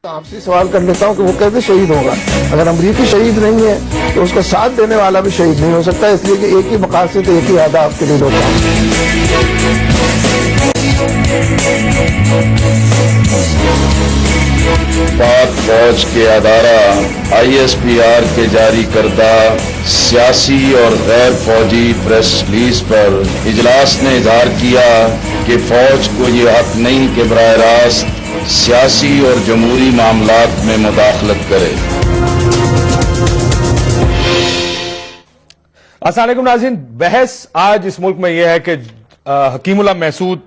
آپ سے سوال کر لیتا ہوں کہ وہ کیسے شہید ہوگا؟ اگر امریکی شہید نہیں ہے تو اس کا ساتھ دینے والا بھی شہید نہیں ہو سکتا، اس لیے کہ ایک ہی مقاصد ایک ہی اہداف کے لیے لوگ پاک فوج کے ادارہ ISPR کے جاری کردہ سیاسی اور غیر فوجی پریس ریلیز پر اجلاس نے اظہار کیا کہ فوج کو یہ حق نہیں کہ براہ راست سیاسی اور جمہوری معاملات میں مداخلت کرے۔ السلام علیکم ناظرین، بحث آج اس ملک میں یہ ہے کہ حکیم اللہ محسود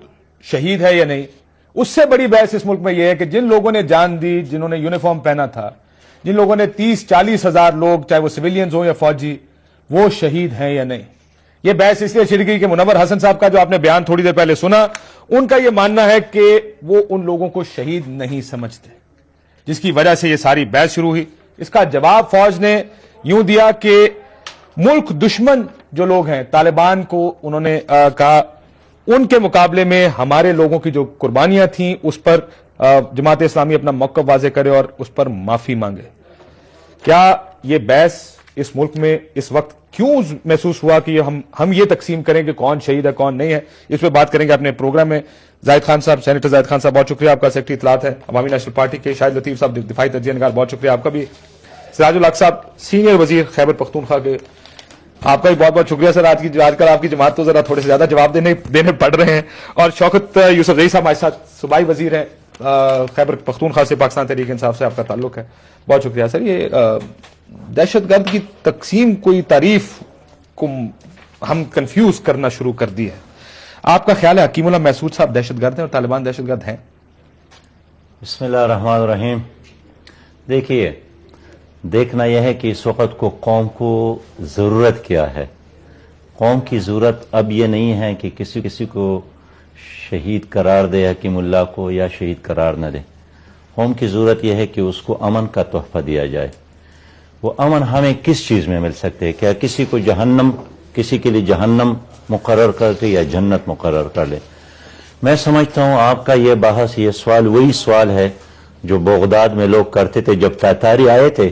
شہید ہے یا نہیں۔ اس سے بڑی بحث اس ملک میں یہ ہے کہ جن لوگوں نے جان دی، جنہوں نے یونیفارم پہنا تھا، جن لوگوں نے 30-40 ہزار لوگ، چاہے وہ سویلینز ہوں یا فوجی، وہ شہید ہیں یا نہیں۔ یہ بحث اس لیے چھڑ گئی کہ منور حسن صاحب کا جو آپ نے بیان تھوڑی دیر پہلے سنا، ان کا یہ ماننا ہے کہ وہ ان لوگوں کو شہید نہیں سمجھتے، جس کی وجہ سے یہ ساری بحث شروع ہوئی۔ اس کا جواب فوج نے یوں دیا کہ ملک دشمن جو لوگ ہیں، طالبان کو انہوں نے کہا ان کے مقابلے میں ہمارے لوگوں کی جو قربانیاں تھیں اس پر جماعت اسلامی اپنا موقف واضح کرے اور اس پر معافی مانگے۔ کیا یہ بحث اس ملک میں اس وقت کیوں محسوس ہوا کہ ہم یہ تقسیم کریں کہ کون شہید ہے کون نہیں ہے؟ اس پہ بات کریں گے اپنے پروگرام میں۔ زاہد خان صاحب، سینیٹر زاہد خان صاحب، بہت شکریہ آپ کا، سیکرٹری اطلاعات ہے عوامی نیشنل پارٹی کے۔ شاہد لطیف صاحب، دفاعی تجزیہ نگار، بہت شکریہ آپ کا بھی۔ سراج الحق صاحب، سینئر وزیر خیبر پختونخوا کے، آپ کا بھی بہت بہت شکریہ سر۔ آج کل آپ کی جماعت تو ذرا تھوڑے سے زیادہ جواب دینے پڑ رہے ہیں۔ اور شوکت یوسف زئی صاحب ہمارے ساتھ صوبائی وزیر ہیں خیبر پختونخوا سے، پاکستان تحریک انصاف سے آپ کا تعلق ہے، بہت شکریہ سر۔ یہ دہشت گرد کی تقسیم کوئی تعریف کو ہم کنفیوز کرنا شروع کر دی ہے۔ آپ کا خیال ہے حکیم اللہ محسود صاحب دہشت گرد ہیں اور طالبان دہشت گرد ہیں؟ بسم اللہ الرحمن الرحیم۔ دیکھیے، دیکھنا یہ ہے کہ اس وقت کو قوم کو ضرورت کیا ہے۔ قوم کی ضرورت اب یہ نہیں ہے کہ کسی کو شہید قرار دے حکیم اللہ کو یا شہید قرار نہ دے۔ قوم کی ضرورت یہ ہے کہ اس کو امن کا تحفہ دیا جائے۔ وہ امن ہمیں کس چیز میں مل سکتے ہیں؟ کیا کسی کے لیے جہنم مقرر کر کے یا جنت مقرر کر لے؟ میں سمجھتا ہوں آپ کا یہ بحث، یہ سوال وہی سوال ہے جو بغداد میں لوگ کرتے تھے جب تاتاری آئے تھے،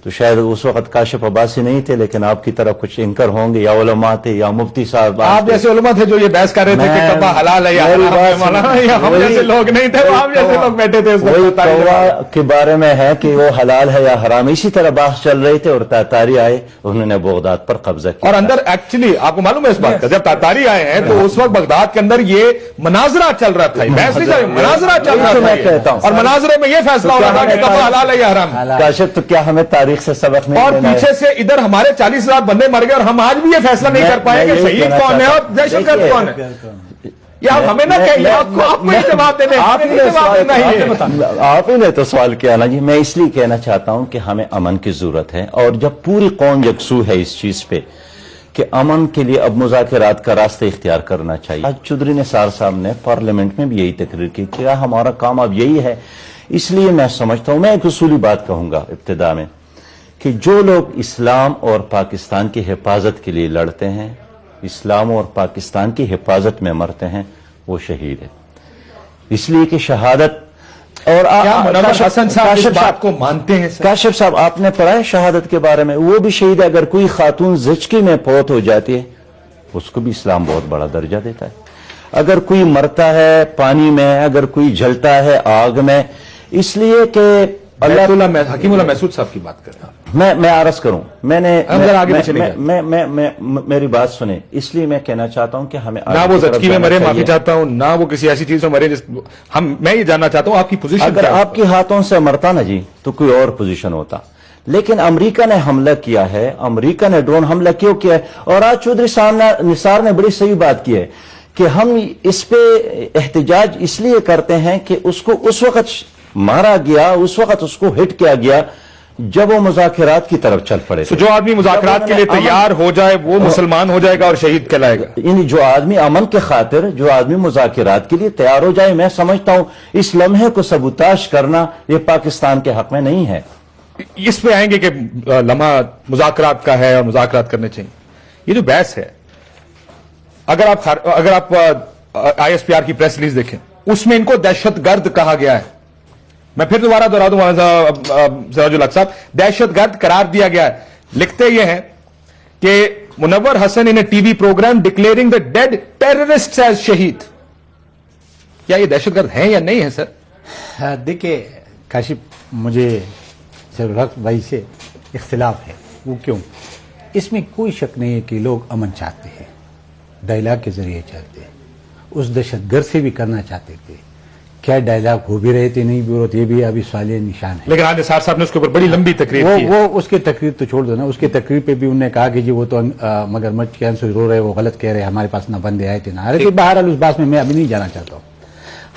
تو شاید اس وقت کاشف عباسی نہیں تھے، لیکن آپ کی طرف کچھ انکر ہوں گے، یا علماء تھے یا مفتی صاحب۔ آپ جیسے علماء تھے جو یہ بحث کر رہے تھے کہ کعبہ حلال ہے یا حرام ہے مولانا، یا ہم جیسے لوگ نہیں تھے، وہ آپ جیسے لوگ بیٹھے تھے اس وہی وقت کعبہ کے بارے میں ہے کہ وہ حلال ہے یا حرام، اسی طرح بحث چل رہی تھے، اور تاتاری آئے، انہوں نے بغداد پر قبضہ کیا۔ اور اندر ایکچولی آپ کو معلوم ہے اس بات کا، جب تاتاری آئے ہیں تو اس وقت بغداد کے اندر یہ مناظرہ چل رہا تھا، بحث نہیں چل رہی، مناظرہ چل رہا تھا، اور مناظرے میں یہ فیصلہ ہو رہا تھا کہ کعبہ حلال ہے یا حرام ہے۔ کاشف، تو کیا ہمیں تاریخ سے سبق نہیں؟ اور پیچھے سے ادھر ہمارے 40,000 بندے مر گئے اور ہم آج بھی یہ فیصلہ نہیں کر پائے کہ شہید کون ہے اور دہشت گرد کون ہے۔ یا ہمیں نہ کہیے، آپ کو یہ جواب دینے، آپ ہی نے تو سوال کیا نا جی۔ میں اس لیے کہنا چاہتا ہوں کہ ہمیں امن کی ضرورت ہے، اور جب پوری قوم یکسو ہے اس چیز پہ کہ امن کے لیے اب مذاکرات کا راستہ اختیار کرنا چاہیے۔ آج چودھری نثار صاحب نے پارلیمنٹ میں بھی یہی تقریر کی کہ ہمارا کام اب یہی ہے۔ اس لیے میں سمجھتا ہوں، میں ایک اصولی بات کہوں گا ابتدا میں، کہ جو لوگ اسلام اور پاکستان کی حفاظت کے لیے لڑتے ہیں، اسلام اور پاکستان کی حفاظت میں مرتے ہیں، وہ شہید ہے۔ اس لیے کہ شہادت، اور حسن صاحب اس بات کو مانتے ہیں؟ کاشف صاحب، آپ نے پڑھا ہے شہادت کے بارے میں؟ وہ بھی شہید ہے۔ اگر کوئی خاتون زچگی میں فوت ہو جاتی ہے، اس کو بھی اسلام بہت بڑا درجہ دیتا ہے۔ اگر کوئی مرتا ہے پانی میں، اگر کوئی جلتا ہے آگ میں، اس لیے کہ حکیم اللہ محسود صاحب کی بات کر رہا ہوں میں عرض کروں، میری بات سنیں، اس لیے میں کہنا چاہتا ہوں کہ ہمیں نہ وہ زچگی میں مرے، معافی چاہتا ہوں، نہ وہ کسی ایسی چیز میں مرے میں یہ جاننا چاہتا ہوں آپ کی پوزیشن۔ اگر آپ کے ہاتھوں سے مرتا نا جی تو کوئی اور پوزیشن ہوتا، لیکن امریکہ نے حملہ کیا ہے، امریکہ نے ڈرون حملہ کیوں کیا ہے؟ اور آج چودھری نثار نے بڑی صحیح بات کی ہے کہ ہم اس پہ احتجاج اس لیے کرتے ہیں کہ اس کو اس وقت مارا گیا، اس وقت اس کو ہٹ کیا گیا جب وہ مذاکرات کی طرف چل پڑے۔ جو آدمی مذاکرات کے لیے تیار ہو جائے وہ مسلمان ہو جائے گا اور شہید کہلائے گا۔ یعنی جو آدمی امن کے خاطر، جو آدمی مذاکرات کے لیے تیار ہو جائے، میں سمجھتا ہوں اس لمحے کو سبوتاش کرنا یہ پاکستان کے حق میں نہیں ہے۔ اس پہ آئیں گے کہ لمحہ مذاکرات کا ہے اور مذاکرات کرنے چاہیے۔ یہ جو بحث ہے، اگر آپ ISPR کی پریس ریلیز دیکھیں، اس میں ان کو دہشت گرد کہا گیا ہے۔ میں پھر دوبارہ دہرا دوں سراج الحق صاحب، دہشت گرد قرار دیا گیا ہے. لکھتے یہ ہیں کہ Munawar Hasan in a T V program declaring the dead terrorist as شہید. کیا یہ دہشت گرد ہیں یا نہیں ہے سر؟ دیکھیے کاشف، مجھے سراج الحق بھائی سے اختلاف ہے. وہ کیوں؟ اس میں کوئی شک نہیں ہے کہ لوگ امن چاہتے ہیں، ڈائلاگ کے ذریعے چاہتے ہیں. اس دہشت گرد سے بھی کرنا چاہتے تھے. کیا ڈائلاگ ہو بھی رہے تھے نہیں بھی رہے، یہ بھی ابھی سوالیہ نشان ہے. لیکن آج نثار صاحب نے اس کے اوپر بڑی لمبی تقریر کی ہے. وہ اس کی تقریر تو چھوڑ دو نا. اس کی تقریر پہ بھی انہوں نے کہا کہ جی وہ تو مگر مچ کے سے رو رہے، وہ غلط کہہ رہے، ہمارے پاس نہ بندے آئے تھے نہ آ رہے تھے. بہرحال اس بات میں ابھی نہیں جانا چاہتا ہوں.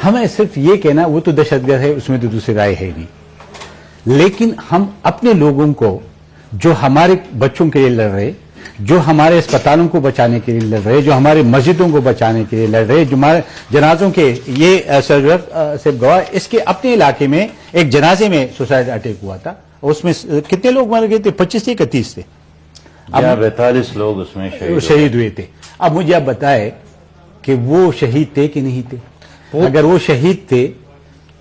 ہمیں صرف یہ کہنا وہ تو دہشت گرد ہے، اس میں تو دوسری رائے ہے نہیں. لیکن ہم اپنے لوگوں کو جو ہمارے بچوں کے لیے لڑ رہے، جو ہمارے اسپتالوں کو بچانے کے لیے لڑ رہے، جو ہمارے مسجدوں کو بچانے کے لیے لڑ رہے، جو ہمارے جنازوں کے یہ سے گواہ، اس کے اپنے علاقے میں ایک جنازے میں سوسائڈ اٹیک ہوا تھا. اس میں کتنے لوگ مر گئے تھے؟ 25 تھے کہ 30 تھے؟ 42 لوگ اس میں شہید ہوئے تھے. اب مجھے آپ بتائے کہ وہ شہید تھے کہ نہیں تھے؟ اگر وہ شہید تھے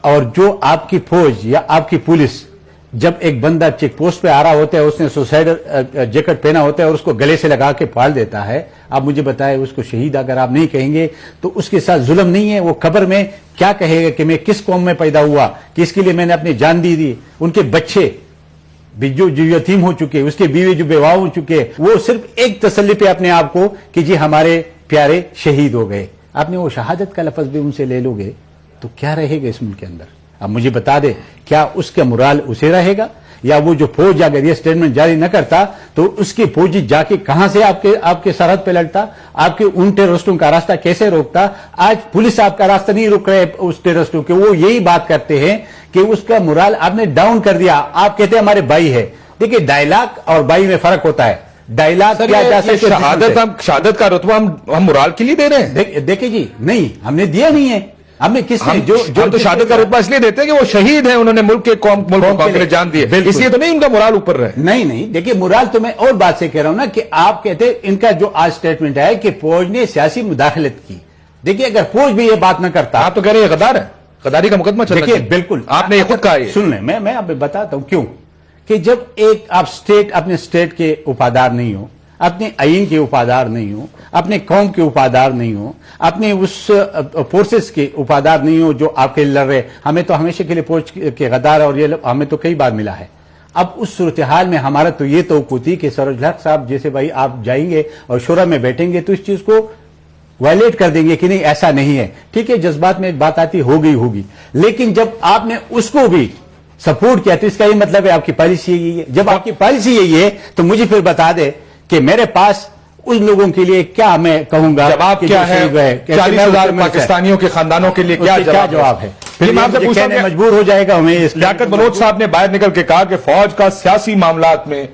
اور جو آپ کی فوج یا آپ کی پولیس جب ایک بندہ چیک پوسٹ پہ آ رہا ہوتا ہے، اس نے سوسائڈ جیکٹ پہنا ہوتا ہے اور اس کو گلے سے لگا کے پھاڑ دیتا ہے، آپ مجھے بتائے اس کو شہید اگر آپ نہیں کہیں گے تو اس کے ساتھ ظلم نہیں ہے؟ وہ قبر میں کیا کہے گا کہ میں کس قوم میں پیدا ہوا، کہ اس کے لیے میں نے اپنی جان دی. ان کے بچے جو یتیم ہو چکے، اس کے بیوی جو بیوہ ہو چکے، وہ صرف ایک تسلی پہ اپنے آپ کو کہ جی ہمارے پیارے شہید ہو گئے. آپ نے وہ شہادت کا لفظ بھی ان سے لے لو گے تو کیا رہے گا اس ملک کے اندر؟ اب مجھے بتا دے، کیا اس کا مرال اسے رہے گا؟ یا وہ جو فوج اگر یہ سٹیٹمنٹ جاری نہ کرتا تو اس کی فوجی جا کے کہاں سے آپ کے سرحد پہ لڑتا؟ آپ کے ان ٹیررسٹوں کا راستہ کیسے روکتا؟ آج پولیس آپ کا راستہ نہیں روک رہے اس ٹیررسٹوں کے. وہ یہی بات کرتے ہیں کہ اس کا مرال آپ نے ڈاؤن کر دیا. آپ کہتے ہیں ہمارے بھائی ہے. دیکھیے ڈائلاگ اور بھائی میں فرق ہوتا ہے. ڈائلاگ کیا جا سکتا، شہادت کا رتبہ ہم مرال کے لیے دے رہے ہیں. دیکھیں جی، نہیں ہم نے دیا نہیں ہے. ہم نے کس نے جو تو شہادت کا رتبہ اس لیے دیتے ہیں کہ وہ شہید ہیں، انہوں نے ملک کے لیے جان دی ہے، اس لیے تو نہیں ان کا مرال اوپر رہے. نہیں دیکھیے مرال تو میں اور بات سے کہہ رہا ہوں نا کہ آپ کہتے ہیں ان کا جو آج سٹیٹمنٹ ہے کہ فوج نے سیاسی مداخلت کی. دیکھیے اگر فوج بھی یہ بات نہ کرتا، آپ تو کہہ رہے ہیں غدار ہے، غداری کا مقدمہ چل رہا ہے. بالکل آپ نے یہ خود کہا. سن لیں، میں آپ بتاتا ہوں کیوں. کہ جب ایک آپ اپنے اسٹیٹ کے وفادار نہیں ہو، اپنے آئین کے وفادار نہیں ہو، اپنے قوم کے وفادار نہیں ہو، اپنے اس فورسز کے وفادار نہیں ہو جو آپ کے لڑ رہے. ہمیں تو ہمیشہ کے لیے فوج کے غدار اور یہ ہمیں تو کئی بار ملا ہے. اب اس صورتحال میں ہمارا تو یہ توقع تھی کہ سراج الحق صاحب جیسے بھائی آپ جائیں گے اور شورا میں بیٹھیں گے تو اس چیز کو وائلیٹ کر دیں گے کہ نہیں ایسا نہیں ہے. ٹھیک ہے، جذبات میں بات آتی ہوگی، لیکن جب آپ نے اس کو بھی سپورٹ کیا تو اس کا یہ مطلب ہے آپ کی پالیسی یہی ہے. جب آپ کی پالیسی یہی ہے تو مجھے پھر بتا دے کہ میرے پاس ان لوگوں کے لیے کیا میں کہوں گا. جواب کیا ہے 40,000 پاکستانیوں کے خاندانوں کے لیے کیا جواب ہے؟ پھر میں آپ سے پوچھتا ہوں، مجبور ہو جائے گا ہمیں. لیاقت بلوچ صاحب نے باہر نکل کے کہا کہ فوج کا سیاسی معاملات میں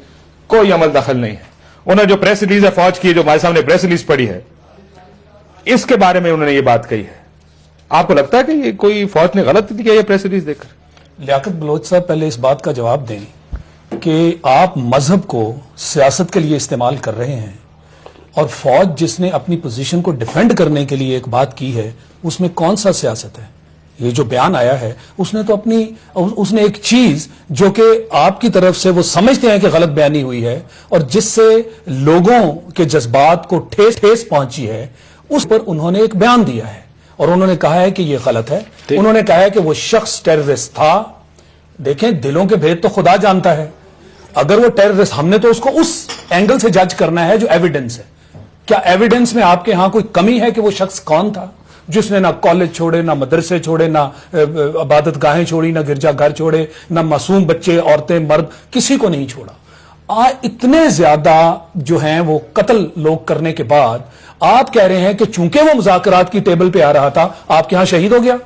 کوئی عمل دخل نہیں ہے. انہوں نے جو پریس ریلیز ہے فوج کی، جو ہمارے سامنے پریس ریلیز پڑھی ہے، اس کے بارے میں انہوں نے یہ بات کہی ہے. آپ کو لگتا ہے کہ یہ کوئی فوج نے غلط کیا یہ پریس ریلیز دے کر؟ لیاقت بلوچ صاحب پہلے اس بات کا جواب دیں کہ آپ مذہب کو سیاست کے لیے استعمال کر رہے ہیں، اور فوج جس نے اپنی پوزیشن کو ڈیفینڈ کرنے کے لیے ایک بات کی ہے، اس میں کون سا سیاست ہے؟ یہ جو بیان آیا ہے اس نے تو اس نے ایک چیز جو کہ آپ کی طرف سے وہ سمجھتے ہیں کہ غلط بیانی ہوئی ہے اور جس سے لوگوں کے جذبات کو ٹھیس پہنچی ہے، اس پر انہوں نے ایک بیان دیا ہے اور انہوں نے کہا ہے کہ یہ غلط ہے. انہوں نے کہا ہے کہ وہ شخص ٹیررسٹ تھا. دیکھیں دلوں کے بھید تو خدا جانتا ہے. اگر وہ ٹیررسٹ، ہم نے تو اس کو اس اینگل سے جج کرنا ہے جو ایویڈنس ہے. کیا ایویڈنس میں آپ کے ہاں کوئی کمی ہے کہ وہ شخص کون تھا جس نے نہ کالج چھوڑے، نہ مدرسے چھوڑے، نہ عبادت گاہیں چھوڑی، نہ گرجا گھر چھوڑے، نہ معصوم بچے، عورتیں، مرد، کسی کو نہیں چھوڑا. اتنے زیادہ جو ہیں وہ قتل لوگ کرنے کے بعد آپ کہہ رہے ہیں کہ چونکہ وہ مذاکرات کی ٹیبل پہ آ رہا تھا آپ کے ہاں شہید ہو گیا.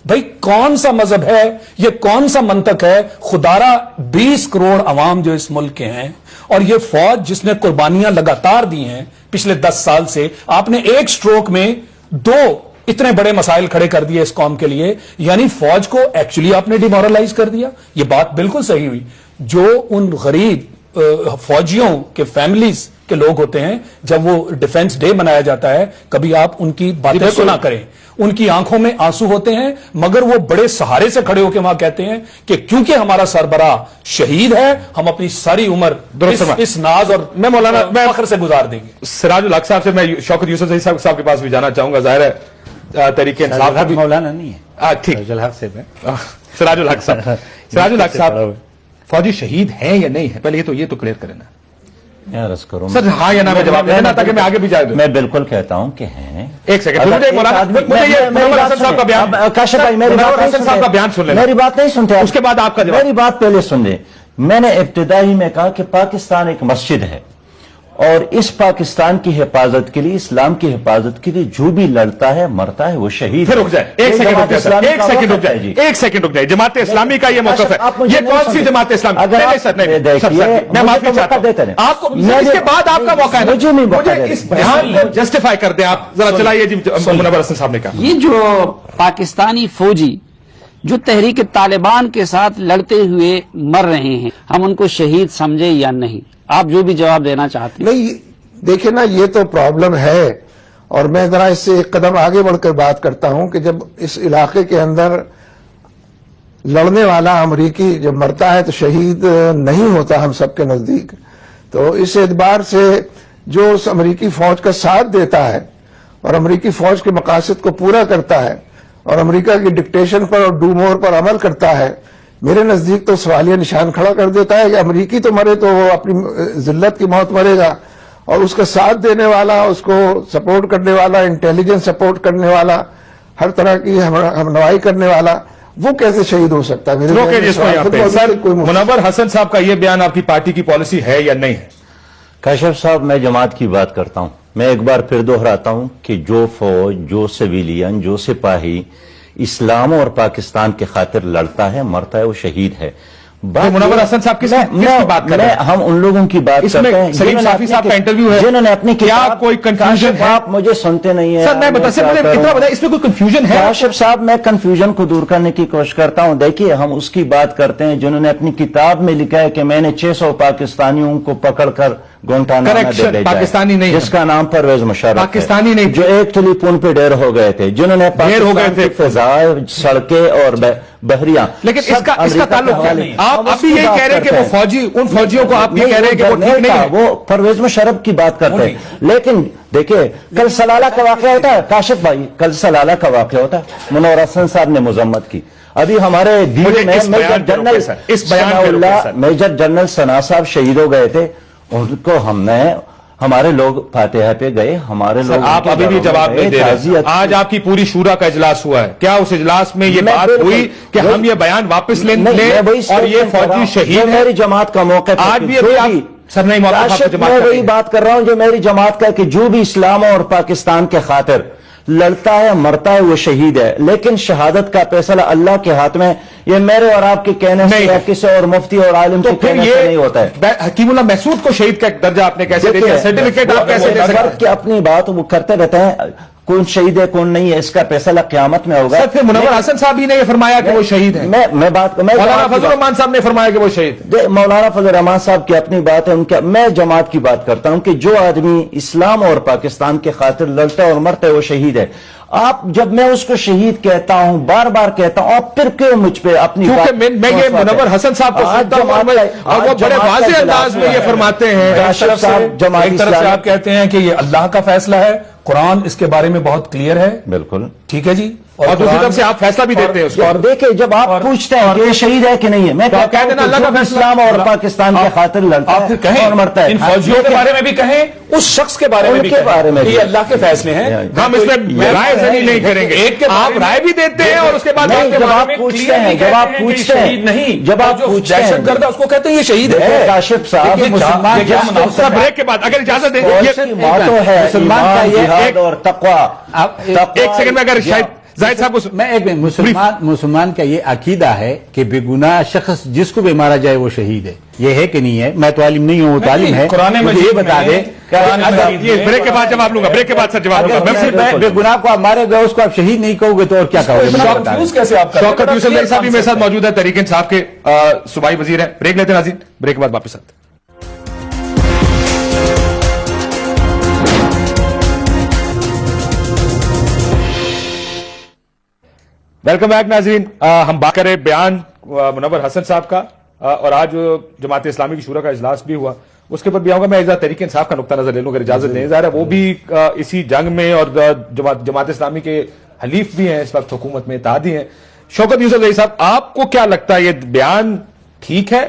بھائی کون سا مذہب ہے یہ؟ کون سا منطق ہے؟ خدارہ 20 کروڑ عوام جو اس ملک کے ہیں اور یہ فوج جس نے قربانیاں لگاتار دی ہیں پچھلے 10 سال سے، آپ نے ایک سٹروک میں 2 اتنے بڑے مسائل کھڑے کر دیے اس قوم کے لیے. یعنی فوج کو ایکچولی آپ نے ڈیمورلائز کر دیا. یہ بات بالکل صحیح ہوئی. جو ان غریب فوجیوں کے فیملیز کے لوگ ہوتے ہیں، جب وہ ڈیفنس ڈے منایا جاتا ہے کبھی آپ ان کی باتیں سنا کریں، ان کی آنکھوں میں آنسو ہوتے ہیں، مگر وہ بڑے سہارے سے کھڑے ہو کے وہاں کہتے ہیں کہ کیونکہ ہمارا سربراہ شہید ہے ہم اپنی ساری عمر اس ناز اور میں مولانا میں فخر سے گزار دیں گے۔ سراج الحق صاحب سے میں شوکت یوسف صاحب کے پاس بھی جانا چاہوں گا، ظاہر ہے تحریک انصاف کا بھی مولانا نہیں ہے، ٹھیک سراج الحق سے میں سراج الحق صاحب، سراج الحق صاحب فوجی شہید ہیں یا نہیں ہے، پہلے یہ تو کلیئر کریں نا عرض کروں سر، ہاں یا نا میں جواب دینا تاکہ میں آگے بھی جا دوں۔ میں بالکل کہتا ہوں کہ ہیں۔ ایک سیکنڈ مجھے یہ منور حسن صاحب کا بیان، کاشف بھائی منور حسن صاحب کا بیان سن لینا، میری بات نہیں سنتے، اس کے بعد آپ کا جواب۔ میری بات پہلے سن لیں۔ میں نے ابتدائی میں کہا کہ پاکستان ایک مسجد ہے اور اس پاکستان کی حفاظت کے لیے، اسلام کی حفاظت کے لیے جو بھی لڑتا ہے مرتا ہے وہ شہید پھر رک جائے، ایک سیکنڈ رک جائے، ایک سیکنڈ رک جائے، ایک سیکنڈ رک جائے۔ جماعت اسلامی کا یہ موقف ہے، یہ کون سی جماعت اسلامی؟ نہیں سر، نہیں، میں معافی چاہتا ہوں، آپ کو اس کے بعد آپ کا موقع ہے، مجھے اس بیان کو جسٹیفائی کر دیں آپ ذرا، چلائیے جی منور حسن صاحب نے کہا۔ یہ جو پاکستانی فوجی جو تحریک طالبان کے ساتھ لڑتے ہوئے مر رہے ہیں، ہم ان کو شہید سمجھے یا نہیں؟ آپ جو بھی جواب دینا چاہتے ہیں۔ نہیں دیکھیں نا، یہ تو پرابلم ہے، اور میں ذرا اس سے ایک قدم آگے بڑھ کر بات کرتا ہوں کہ جب اس علاقے کے اندر لڑنے والا امریکی جب مرتا ہے تو شہید نہیں ہوتا ہم سب کے نزدیک، تو اس اعتبار سے جو اس امریکی فوج کا ساتھ دیتا ہے اور امریکی فوج کے مقاصد کو پورا کرتا ہے اور امریکہ کی ڈکٹیشن پر اور ڈو مور پر عمل کرتا ہے، میرے نزدیک تو سوالیہ نشان کھڑا کر دیتا ہے کہ امریکی تو مرے تو وہ اپنی ذلت کی موت مرے گا، اور اس کا ساتھ دینے والا، اس کو سپورٹ کرنے والا، انٹیلیجنس سپورٹ کرنے والا، ہر طرح کی ہمنوائی کرنے والا، وہ کیسے شہید ہو سکتا ہے؟ میرے روکے جس کو یہاں پہ سر، کوئی منور حسن صاحب کا یہ بیان آپ کی پارٹی کی پالیسی ہے یا نہیں ہے؟ کاشف صاحب، میں جماعت کی بات کرتا ہوں، میں ایک بار پھر دہراتا ہوں کہ جو فوج، جو سویلین، جو سپاہی اسلام اور پاکستان کے خاطر لڑتا ہے مرتا ہے وہ شہید ہے۔ منور حسن صاحب کس کی بات کر رہے ہیں؟ ہم ان لوگوں کی بات اس میں کرتے ہیں سلیم صافی صاحب کا انٹرویو ہے، جنہوں نے اپنی کیا کوئی کنفیوژن ہے؟ آپ مجھے سنتے نہیں ہیں سر میں اتنا بتائیں، اس میں کوئی کنفیوژن ہے؟ کاشف صاحب، میں کنفیوژن کو دور کرنے کی کوشش کرتا ہوں۔ دیکھیے، ہم اس کی بات کرتے ہیں جنہوں نے اپنی کتاب میں لکھا ہے کہ میں نے 600 پاکستانیوں کو پکڑ کر گوانتانامو میں دے بھیجا، پاکستانی نہیں، جس کا نام پرویز مشرف ہے، پاکستانی نہیں، جو ایک ٹلی پون پہ ڈیر ہو گئے تھے، جنہوں نے پاکستان کی فضائیں، سڑکیں اور بحریاں، لیکن اس کا تعلق کیا نہیں؟ آپ ابھی یہی کہہ رہے ہیں کہ وہ فوجی، ان فوجیوں کو آپ یہ کہہ رہے ہیں کہ وہ ٹھیک نہیں ہے، وہ پرویز مشرف کی بات کرتے ہیں۔ لیکن دیکھیں، کل سلالہ کا واقعہ ہوتا ہے کاشف بھائی، کل سلالہ کا واقعہ ہوتا ہے، منور حسن صاحب نے مذمت کی۔ ابھی ہمارے دین میں میجر جنرل ثنا صاحب شہید ہو گئے تھے، ان کو ہم نے، ہمارے لوگ فاتحہ پہ گئے، ہمارے لوگ، آپ ابھی بھی جواب نہیں دے رہے۔ آج آپ کی پوری شورا کا اجلاس ہوا ہے، کیا اس اجلاس میں یہ بات ہوئی کہ ہم یہ بیان واپس لیں اور یہ فوجی شہید ہے؟ میری جماعت کا موقع آج بھی سر نہیں، میں وہی بات کر رہا ہوں جو میری جماعت کا، کہ جو بھی اسلام اور پاکستان کے خاطر لڑتا ہے مرتا ہے وہ شہید ہے، لیکن شہادت کا فیصلہ اللہ کے ہاتھ میں، یہ میرے اور آپ کے کہنے سے یا کسی اور مفتی اور عالم کے کہنے سے نہیں ہوتا ہے۔ حکیم اللہ محسود کو شہید کا درجہ آپ نے کیسے دے دیا؟ سرٹیفکیٹ آپ کیسے دے سکتے ہیں؟ کہ اپنی بات وہ کرتے رہتے ہیں، کون شہید ہے کون نہیں ہے، اس کا فیصلہ قیامت میں ہوگا۔ سر پھر منور حسن صاحب ہی نے یہ فرمایا کہ وہ شہید ہے، مولانا فضل الرحمان صاحب نے فرمایا کہ وہ شہید ہے۔ مولانا فضل الرحمان صاحب کی اپنی بات ہے، ان کا، میں جماعت کی بات کرتا ہوں کہ جو آدمی اسلام اور پاکستان کے خاطر لڑتا ہے اور مرتا ہے وہ شہید ہے۔ آپ، جب میں اس کو شہید کہتا ہوں، بار بار کہتا ہوں، آپ پھر کیوں مجھ پہ اپنی بات؟ کیونکہ میں یہ منور حسن صاحب کو سنتا ہوں اور وہ بڑے واضح انداز میں یہ فرماتے ہیں۔ ایک طرف سے آپ کہتے ہیں کہ یہ اللہ کا فیصلہ ہے، قرآن اس کے بارے میں بہت کلیئر ہے، بالکل ٹھیک ہے جی، اور دوسری طرف سے آپ فیصلہ بھی دیتے ہیں اس کو۔ اور دیکھیں، جب آپ پوچھتے ہیں کہ یہ شہید ہے کہ نہیں ہے، میں کہتا ہوں کہ اللہ کا اسلام اور پاکستان کے خاطر لڑتا آپ پھر کہیں اور مرتا ہے، ان فوجیوں کے بارے میں بھی کہیں، اس شخص کے بارے میں بھی کہیں کہ یہ اللہ کے فیصلے ہیں، ہم اس میں رائے زنی نہیں کریں گے۔ آپ رائے بھی دیتے ہیں اور اس کے بعد جب آپ پوچھتے ہیں، جب آپ پوچھتے ہیں، نہیں، جب آپ پوچھتے ہیں، دہشت گرد اس کو کہتے ہیں یہ شہید ہے۔ کاشف صاحب، بریک کے بعد اگر اجازت دیں، باتوں ہے مسلمان کا جہاد اور تقوی۔ ایک سیکنڈ میں اگر شاید زاہد صاحب کو میں ایک مسلمان کا یہ عقیدہ ہے کہ بے گناہ شخص جس کو بھی مارا جائے وہ شہید ہے، یہ ہے کہ نہیں ہے؟ میں تو عالم نہیں ہوں، وہ تعلیم ہے، مجھے یہ بتا دے، بریک کے بعد جواب لوں گا، بریک کے بعد سر جواب لوں گا۔ بے گناہ کو آپ مارے گئے، اس کو آپ شہید نہیں کہو گے تو اور کیا کہو گے؟ شوکت یوسف صاحب بھی میرے ساتھ موجود ہے، تحریک انصاف کے صوبائی وزیر ہیں۔ بریک لیتے ہیں ناظرین، بریک کے بعد واپس آتے ہیں۔ ویلکم بیک ناظرین. ہم بات کریں بیان منور حسن صاحب کا اور آج جماعت اسلامی کی شورا کا اجلاس بھی ہوا, اس کے اوپر بھی آؤں گا. میں ایک تحریک انصاف کا نقطہ نظر لے لوں اگر اجازت دیں. ظاہر ہے وہ بھی اسی جنگ میں اور جماعت اسلامی کے حلیف بھی ہیں, اس وقت حکومت میں اتحادی ہیں. شوکت یوسف زئی صاحب, آپ کو کیا لگتا ہے یہ بیان ٹھیک ہے,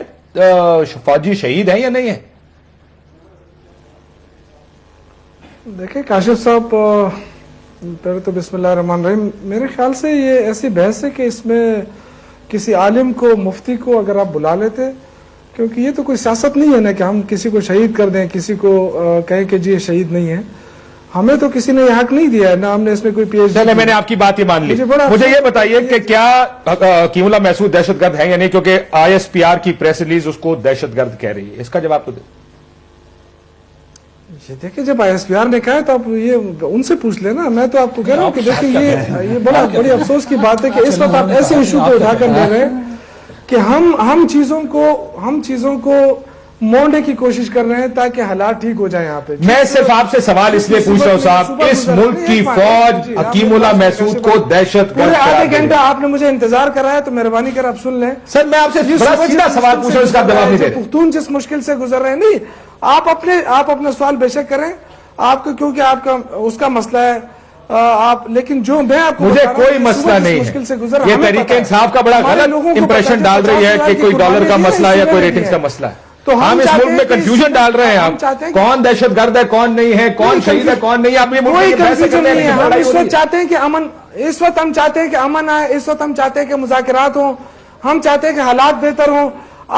فوجی شہید ہیں یا نہیں ہے؟ دیکھیں کاشف صاحب, پہلے تو بسم اللہ الرحمن الرحیم. میرے خیال سے یہ ایسی بحث ہے کہ اس میں کسی عالم کو, مفتی کو اگر آپ بلا لیتے, کیونکہ یہ تو کوئی سیاست نہیں ہے نا کہ ہم کسی کو شہید کر دیں, کسی کو کہیں کہ جی یہ شہید نہیں ہے. ہمیں تو کسی نے یہ حق نہیں دیا ہے, نہ ہم نے اس میں کوئی PhD. چلے میں نے آپ کی بات یہ مان لی. مجھے یہ بتائیے کہ کیا حکیم اللہ محسود دہشت گرد ہے یا نہیں, کیونکہ ISPR کی پریس ریلیز اس کو دہشت گرد کہہ رہی ہے. اس کا جواب تو دیں. یہ دیکھیں جب ISPR نے کہا ہے تو آپ یہ ان سے پوچھ لینا. میں تو آپ کو کہہ رہا ہوں کہ دیکھیں یہ بڑی افسوس کی بات ہے کہ اس وقت آپ ایسے ایشو کو اٹھا کر لے رہے ہیں کہ ہم چیزوں کو مونڈنے کی کوشش کر رہے ہیں تاکہ حالات ٹھیک ہو جائیں. یہاں پہ میں صرف آپ سے سوال اس لیے پوچھ رہا ہوں صاحب, اس ملک کی فوج حکیم اللہ محسود کو دہشت گرد آدھے گھنٹہ آپ نے مجھے انتظار کرایا تو مہربانی کر آپ سن لیں. سر میں آپ سے سیدھا سوال پوچھ رہا ہوں, اس کا جواب نہیں دے رہے. پختون جس مشکل سے گزر رہے ہیں, نہیں آپ اپنا سوال بے شک کریں, آپ کو کیونکہ آپ کا اس کا مسئلہ ہے آپ, لیکن جو میں آپ کو مجھے کوئی مسئلہ نہیں ہے. یہ تحریک انصاف کا بڑا غلط امپریشن ڈال رہی ہے کہ کوئی ڈالر کا مسئلہ ہے یا کوئی ریٹنگز کا مسئلہ ہے. تو ہم اس ملک میں کنفیوژن ڈال رہے ہیں. آپ کون دہشت گرد ہے, کون نہیں ہے, کون شہید ہے, کون نہیں ہے, آپ یہ کوئی کنفیوژن نہیں ہے. ہم اس وقت چاہتے ہیں کہ امن, اس وقت ہم چاہتے ہیں کہ امن آئے, اس وقت ہم چاہتے ہیں کہ مذاکرات ہوں, ہم چاہتے ہیں کہ حالات بہتر ہوں.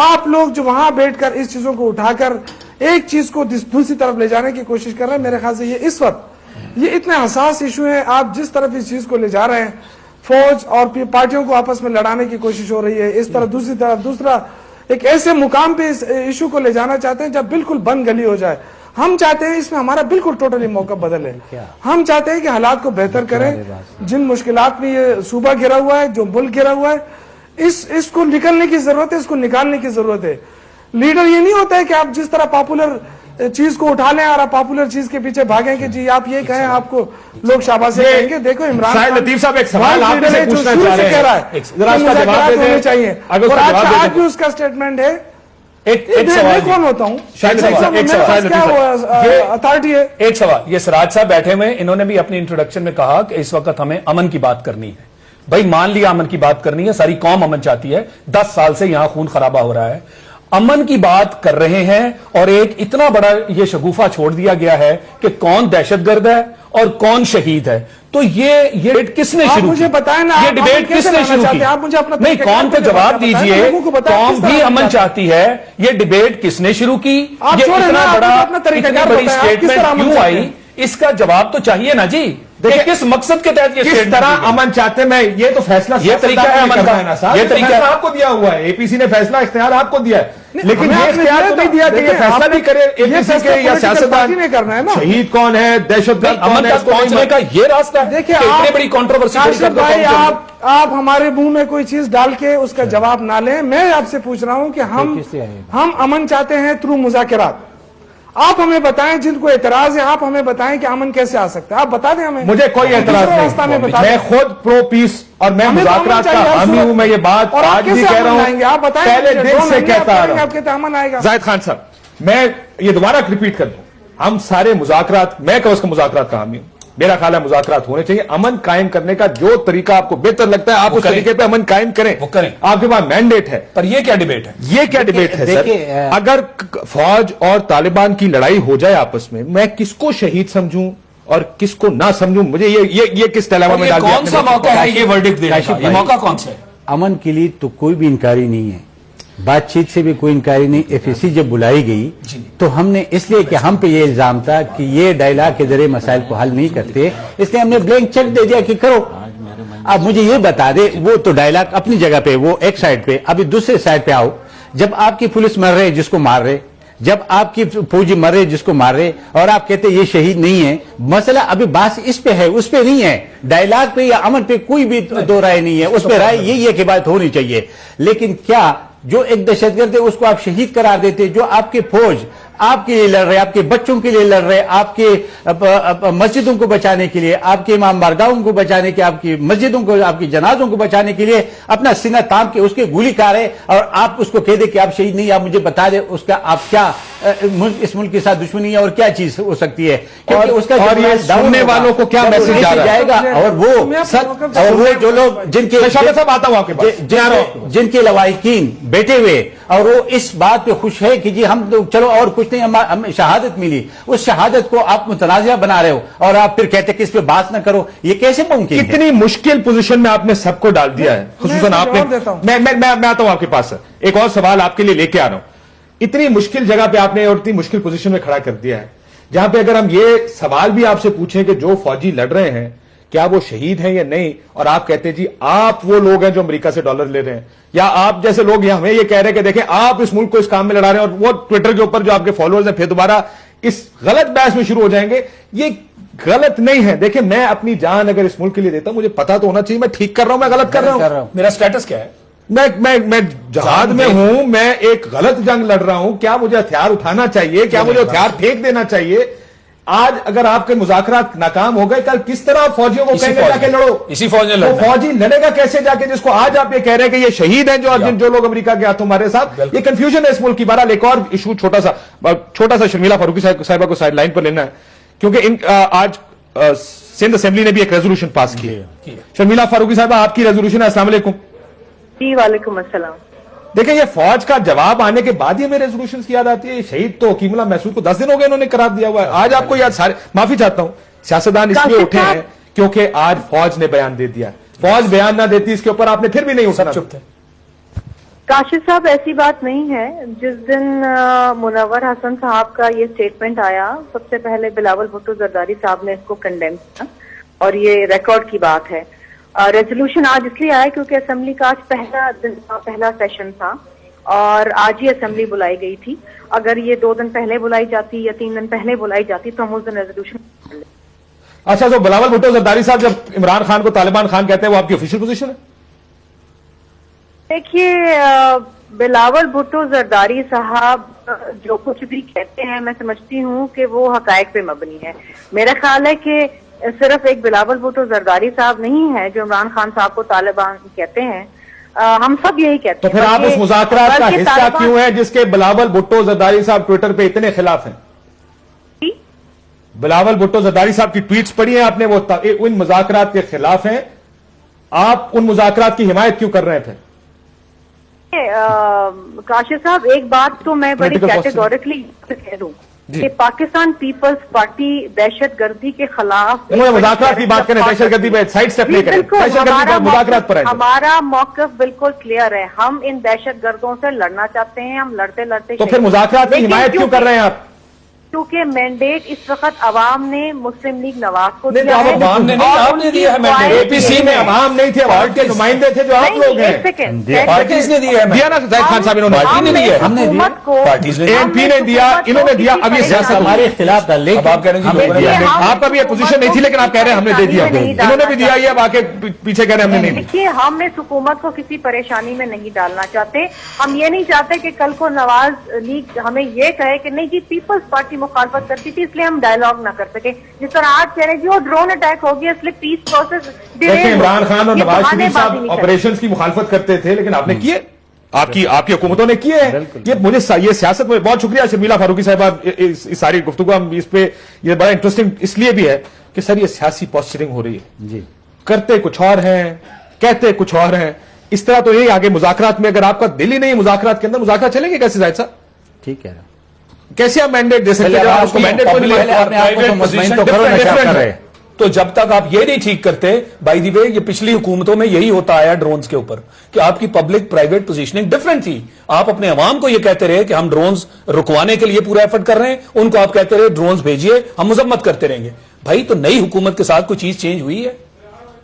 آپ لوگ جو وہاں بیٹھ کر اس چیزوں کو اٹھا کر ایک چیز کو دوسری طرف لے جانے کی کوشش کر رہے ہیں, میرے خیال سے یہ اس وقت یہ اتنے حساس ایشو ہے. آپ جس طرف اس چیز کو لے جا رہے ہیں, فوج اور پارٹیوں کو آپس میں لڑانے کی کوشش ہو رہی ہے, اس طرح دوسری طرف دوسرا ایک ایسے مقام پہ اس ایشو کو لے جانا چاہتے ہیں جب بالکل بند گلی ہو جائے. ہم چاہتے ہیں اس میں ہمارا بالکل ٹوٹلی موقع بدل ہے. ہم چاہتے ہیں کہ حالات کو بہتر کریں. جن مشکلات میں یہ صوبہ گھرا ہوا ہے, جو ملک گھرا ہوا ہے, اس کو نکلنے کی ضرورت ہے, اس کو نکالنے کی ضرورت ہے. لیڈر یہ نہیں ہوتا ہے کہ آپ جس طرح پاپولر چیز کو اٹھا لیں اور آپ پاپولر چیز کے پیچھے بھاگیں کہ جی آپ یہ کہیں, آپ کو لوگ شاباشی کہیں گے. دیکھو عمران شاہد لطیف صاحب ایک سوال آپ سے پوچھنا چاہ رہے ہیں, ذرا اس کا جواب دے دیں. چاہیے اگر اس کا جواب دے آج دیں. بھی اس کا اسٹیٹمنٹ ہے. میں کون ہوتا ہوں, اتھارٹی ہے. ایک سوال, یہ سراج صاحب بیٹھے ہوئے, انہوں نے بھی اپنی انٹروڈکشن میں کہا کہ اس وقت ہمیں امن کی بات کرنی ہے. بھائی مان لیا امن کی بات کرنی ہے, ساری قوم امن چاہتی ہے, 10 سال سے یہاں خون خرابہ ہو رہا ہے, امن کی بات کر رہے ہیں, اور ایک اتنا بڑا یہ شگوفہ چھوڑ دیا گیا ہے کہ کون دہشت گرد ہے اور کون شہید ہے. تو یہ ڈیبیٹ کس نے شروع مجھے بتائیں نا, یہ ڈیبیٹ کس نے شروع کی؟ آپ مجھے اپنا نہیں, قوم کو جواب دیجئے, قوم بھی امن چاہتی ہے, یہ ڈیبیٹ کس نے شروع کی, یہ اتنا بڑی اسٹیٹمنٹ کیوں آئی, اس کا جواب تو چاہیے نا جی. کس مقصد کے تحت یہ کس طرح امن چاہتے ہیں, میں یہ تو فیصلہ یہ طریقہ ہے امن کا, یہ طریقہ آپ کو دیا ہوا ہے, APC نے فیصلہ اختیار آپ کو دیا ہے, لیکن یہ اختیار تو نہیں دیا کہ یہ فیصلہ نہیں کرے APC کے یا سیاستدان شہید کون ہے, دہشت گرد امن تک پہنچنے کا یہ راستہ ہے. دیکھیں اتنی بڑی کنٹروورسی بھائی, آپ ہمارے منہ میں کوئی چیز ڈال کے اس کا جواب نہ لیں. میں آپ سے پوچھ رہا ہوں کہ ہم امن چاہتے ہیں تھرو مذاکرات. آپ ہمیں بتائیں, جن کو اعتراض ہے آپ ہمیں بتائیں کہ امن کیسے آ سکتا ہے, آپ بتا دیں ہمیں. مجھے کوئی اعتراض نہیں, میں خود پرو پیس اور میں مذاکرات کا حامی ہوں. میں یہ بات آج بھی کہہ رہا ہوں, پہلے دن سے کہتا آ رہا ہوں. زاہد خان صاحب, میں یہ دوبارہ ریپیٹ کر دوں, ہم سارے مذاکرات, میں کہ اس کا مذاکرات کا حامی ہوں. میرا خیال ہے مذاکرات ہونے چاہیے. امن قائم کرنے کا جو طریقہ آپ کو بہتر لگتا ہے آپ اس طریقے پہ امن قائم کریں, آپ کے پاس مینڈیٹ ہے. پر یہ کیا ڈیبیٹ ہے, یہ کیا ڈیبیٹ ہے سر؟ اگر فوج اور طالبان کی لڑائی ہو جائے آپس میں کس کو شہید سمجھوں اور کس کو نہ سمجھوں, مجھے یہ کس ڈائلاما میں ڈال دیا. کون سا موقع ہے یہ ورڈکٹ دینے کا, یہ موقع کون سا ہے؟ امن کے لیے تو کوئی بھی انکاری نہیں ہے, بات چیت سے بھی کوئی انکاری نہیں. FAC جب بلائی گئی تو ہم نے اس لیے کہ ہم پہ یہ الزام تھا کہ یہ ڈائلاگ کے ذریعے مسائل کو حل نہیں کرتے, اس لیے ہم نے بلینک چیک دے دیا کہ کرو. اب مجھے یہ بتا دے, وہ تو ڈائلاگ اپنی جگہ پہ, وہ ایک سائڈ پہ, ابھی دوسرے سائڈ پہ آؤ. جب آپ کی پولیس مر رہے جس کو مار رہے, جب آپ کی فوجی مر رہے جس کو مار رہے, اور آپ کہتے یہ شہید نہیں ہے, مسئلہ ابھی بات اس پہ ہے, اس پہ نہیں ہے. ڈائلاگ پہ یا امن پہ کوئی بھی دو رائے نہیں ہے, اس پہ رائے یہی ہے کہ بات ہونی چاہیے. لیکن کیا جو ایک دہشت گرد ہے اس کو آپ شہید قرار دیتے, جو آپ کے فوج آپ کے لیے لڑ رہے, آپ کے بچوں کے لیے لڑ رہے, آپ کے مسجدوں کو بچانے کے لیے, آپ کے امام بارگاہوں کو بچانے کے, آپ کی مسجدوں کو, آپ کی جنازوں کو بچانے کے لیے اپنا سینہ تام کے اس کے گولی کھا رہے, اور آپ اس کو کہہ دیں کہ آپ شہید نہیں, آپ مجھے بتا دیں اس کا آپ کیا اس ملک کے ساتھ دشمنی ہے اور کیا چیز ہو سکتی ہے, کیونکہ اس کا اور یہ سننے والوں کو کیا میسج جا رہا ہے جائے گا. اور وہ جو لوگ جن کے صاحب آتا ہوں آپ کے پاس, جن کے لواحقین بیٹھے ہوئے اور وہ اس بات پہ خوش ہے کہ جی ہم چلو اور کچھ نہیں, ہمیں شہادت ملی, اس شہادت کو آپ متنازعہ بنا رہے ہو اور آپ پھر کہتے کہ اس پہ بات نہ کرو, یہ کیسے ممکن ہے؟ کتنی مشکل پوزیشن میں آپ نے سب کو ڈال دیا ہے, خصوصاً آپ نے. میں آتا ہوں آپ کے پاس, ایک اور سوال آپ کے لیے لے کے آ رہا ہوں. اتنی مشکل جگہ پہ آپ نے اور اتنی مشکل پوزیشن میں کھڑا کر دیا ہے, جہاں پہ اگر ہم یہ سوال بھی آپ سے پوچھیں کہ جو فوجی لڑ رہے ہیں کیا وہ شہید ہیں یا نہیں, اور آپ کہتے ہیں جی آپ وہ لوگ ہیں جو امریکہ سے ڈالر لے رہے ہیں, یا آپ جیسے لوگ ہمیں یہ کہہ رہے ہیں کہ دیکھیں آپ اس ملک کو اس کام میں لڑا رہے ہیں, اور وہ ٹویٹر کے اوپر جو آپ کے فالوورز ہیں پھر دوبارہ اس غلط بحث میں شروع ہو جائیں گے. یہ غلط نہیں ہے. دیکھیں میں اپنی جان اگر اس ملک کے لیے دیتا ہوں, مجھے پتا تو ہونا چاہیے میں ٹھیک کر رہا ہوں, میں غلط کر رہا ہوں, میرا سٹیٹس کیا ہے, میں جہاد میں ہوں, میں ایک غلط جنگ لڑ رہا ہوں, کیا مجھے ہتھیار اٹھانا چاہیے, کیا مجھے ہتھیار پھینک دینا چاہیے؟ آج اگر آپ کے مذاکرات ناکام ہو گئے, کل کس طرح فوجیوں کو کہیں گے جا کے لڑو؟ اسی فوج نے وہ فوجی لڑے گا کیسے جا کے جس کو آج آپ یہ کہہ رہے ہیں کہ یہ شہید ہیں جو لوگ امریکہ کے ہاتھوں ہمارے ساتھ؟ یہ کنفیوژن ہے اس ملک کی. بہرحال ایک اور ایشو چھوٹا سا شرمیلا فاروقی صاحبہ کو سائڈ لائن پر لینا ہے, کیونکہ آج سندھ اسمبلی نے بھی ایک ریزولوشن پاس کی ہے. شرمیلا فاروقی صاحبہ آپ کی ریزولوشن ہے. السلام علیکم. جی وعلیکم السلام. دیکھیں یہ فوج کا جواب آنے کے بعد ہی ہمیں ریزولوشن کی یاد آتی ہے. یہ شہید تو حکیم اللہ محسود کو 10 دن ہو گئے انہوں نے قرار دیا ہوا ہے. آج آپ کو یاد سارے, معافی چاہتا ہوں, سیاستدان اس لیے اٹھے ہیں کیونکہ آج فوج نے بیان دے دیا. فوج بیان نہ دیتی اس کے اوپر آپ نے پھر بھی نہیں اٹھنا. چپ تھے. کاشف صاحب ایسی بات نہیں ہے. جس دن منور حسن صاحب کا یہ سٹیٹمنٹ آیا, سب سے پہلے بلاول بھٹو زرداری صاحب نے اس کو کنڈیم کیا, اور یہ ریکارڈ کی بات ہے. ریزولوشن آج اس لیے آیا کیونکہ اسمبلی کا آج پہلا سیشن تھا اور آج ہی اسمبلی بلائی گئی تھی. اگر یہ 2 دن پہلے بلائی جاتی یا 3 دن پہلے بلائی جاتی تو ہم اس دن ریزولوشن. اچھا, تو بلاول بھٹو زرداری صاحب جب عمران خان کو طالبان خان کہتے ہیں وہ آپ کی آفیشیل پوزیشن ہے؟ دیکھیے بلاول بھٹو زرداری صاحب جو کچھ بھی کہتے ہیں میں سمجھتی ہوں کہ وہ حقائق پہ مبنی ہے. میرا خیال ہے کہ صرف ایک بلاول بھٹو زرداری صاحب نہیں ہے جو عمران خان صاحب کو طالبان کہتے ہیں, ہم سب یہی کہتے ہیں. تو پھر آپ اس مذاکرات کا حصہ کیوں ہیں جس کے بلاول بھٹو زرداری صاحب ٹویٹر پہ اتنے خلاف ہیں؟ بلاول بھٹو زرداری صاحب کی ٹویٹس پڑھی ہیں آپ نے, وہ ان مذاکرات کے خلاف ہیں, آپ ان مذاکرات کی حمایت کیوں کر رہے تھے؟ کاشف صاحب ایک بات تو میں بڑی کیٹیگوریکلی کہہ دوں کہ پاکستان پیپلز پارٹی دہشت گردی کے خلاف مذاکرات کی بات کریں, دہشت گردی پہ سائڈ اسٹیپ لے کریں, دہشت گردی پر مذاکرات پر ہمارا موقف بالکل کلیئر ہے. ہم ان دہشت گردوں سے لڑنا چاہتے ہیں, ہم لڑتے لڑتے. تو پھر مذاکرات کی حمایت کیوں کر رہے ہیں آپ؟ کیونکہ مینڈیٹ اس وقت عوام نے مسلم لیگ نواز کو دیا ہے. عوام نے نہیں, آپ نے دیا ہے مینڈیٹ. اے پی سی میں عوام نہیں تھے, عوام کے نمائندے تھے جو آپ لوگ ہیں. پارٹیز نے دیا ہے, دیا نا زاہد خان صاحب, انہوں نے پارٹی نے دیا, ہم نے دیا, اے پی نے دیا, انہوں نے دیا. اب یہ سیاست ہمارے خلاف تھا, لیکن آپ کہہ رہے ہیں آپ کا بھی یہ پوزیشن نہیں تھی لیکن آپ کہہ رہے ہیں ہم نے دے دیا. انہوں نے بھی دیا, یہ اب آ کے پیچھے کہہ رہے ہیں ہم نے نہیں. دیکھیے ہم اس حکومت کو کسی پریشانی میں نہیں ڈالنا چاہتے. ہم یہ نہیں چاہتے کہ کل کو نواز لیگ ہمیں یہ کہے کہ نہیں جی پیپلز پارٹی مخالفت کرتی تھی اس لیے ہم ڈائیلاگ نہ کر سکے. جس طرح آج کہہ رہے جی وہ ڈرون اٹیک ہو گیا اس لیے پیس پروسیس. عمران خان اور نواز شریف صاحب آپریشنز کی مخالفت کرتے تھے لیکن آپ نے کیے, آپ کی حکومتوں نے کیے ہیں. یہ سیاست میں بہت شکریہ شرمیلا فاروقی صاحبہ, اس ساری گفتگو ہم اس پہ یہ بڑا انٹرسٹنگ اس لیے بھی ہے کہ سر یہ سیاسی پوسچرنگ ہو رہی ہے. جی کرتے کچھ اور ہیں, کہتے کچھ اور ہیں. اس طرح تو یہی آگے مذاکرات میں اگر آپ کا دل ہی نہیں مذاکرات کے اندر, مذاکرات چلیں گے کیسے زاہد صاحب؟ ٹھیک ہے, کیسے آپ مینڈیٹ دے سکتے ہیں؟ تو جب تک آپ یہ نہیں ٹھیک کرتے, بائی دی وے یہ پچھلی حکومتوں میں یہی ہوتا آیا ڈرونز کے اوپر کہ آپ کی پبلک پرائیویٹ پوزیشننگ ڈفرنٹ تھی. آپ اپنے عوام کو یہ کہتے رہے کہ ہم ڈرونز رکوانے کے لیے پورا ایفرٹ کر رہے ہیں, ان کو آپ کہتے رہے ڈرونز بھیجیے, ہم مذمت کرتے رہیں گے. بھائی تو نئی حکومت کے ساتھ کوئی چیز چینج ہوئی ہے